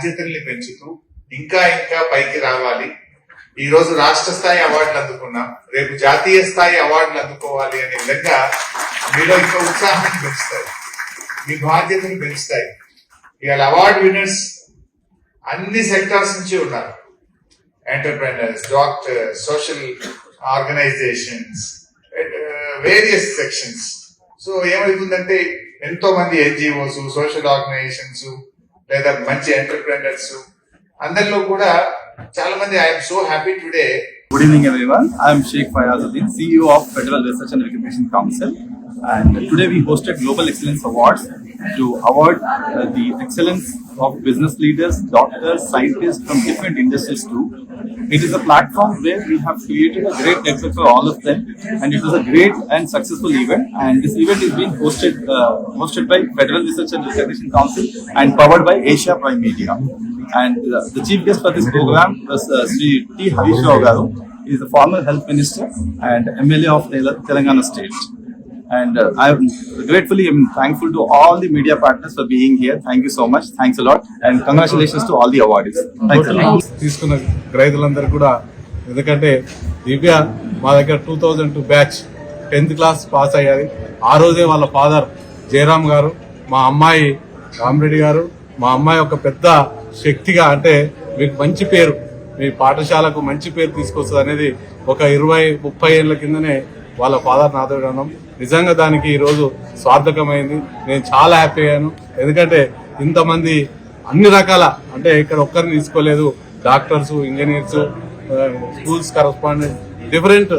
బాధ్యతల్ని పెంచుతూ ఇంకా ఇంకా పైకి రావాలి. ఈ రోజు రాష్ట్ర స్థాయి అవార్డులు అందుకున్నాం, రేపు జాతీయ స్థాయి అవార్డులు అందుకోవాలి అనే విధంగా మీలో ఇంకా ఉత్సాహాన్ని పెంచుతాయి, మీ బాధ్యతను పెంచుతాయి. ఇవాళ అవార్డు విన్నర్స్ అన్ని సెక్టార్స్ నుంచి ఉన్నారు. Entrepreneurs, doctors, social organisations, various sections. So ఏమవుతుందంటే ఎంతో మంది ఎన్జిఓస్, సోషల్ ఆర్గనైజేషన్స్ లేదా మంచి ఎంటర్ప్రెనర్స్ అందరిలో కూడా చాలా మంది. I'm so happy today. Good evening everyone. I am Sheikh Fayazuddin, CEO of Federal Research and Recognition Council, and today we hosted Global Excellence Awards to award the excellence of business leaders, doctors, scientists from different industries too. It is a platform where we have created a great network for all of them, and it was a great and successful event. And this event is being hosted by Federal Research and Recognition Council and powered by Asia Prime Media. And the chief guest for this program was Sri T. Harish Rao Garu. He is the former health minister and MLA of Telangana state. And I'm gratefully thankful to all the media partners for being here. Thank you so much. Thanks a lot. And congratulations to all the awardees. Thanks a lot. తీసుకున్న రైతులందరూ కూడా, ఎందుకంటే దివ్య మా దగ్గర 2002 batch 10th class pass అయ్యారు. ఆ రోజే వాళ్ళ ఫాదర్ జయరామ్ గారు, మా అమ్మాయి రామరెడ్డి గారు, మా అమ్మాయి ఒక పెద్ద శక్తిగా, అంటే మీకు మంచి పేరు, మీ పాఠశాలకు మంచి పేరు తీసుకొస్తుంది అనేది ఒక 20-30 ఏళ్ల కిందనే వాళ్ళ ఫాదర్ నాతో అన్నాం. నిజంగా దానికి ఈరోజు సార్థకమైంది. నేను చాలా హ్యాపీ అయ్యాను. ఎందుకంటే ఇంతమంది అన్ని రకాల, అంటే ఇక్కడ ఒక్కరిని తీసుకోలేదు, doctors, engineers, schools correspondent, different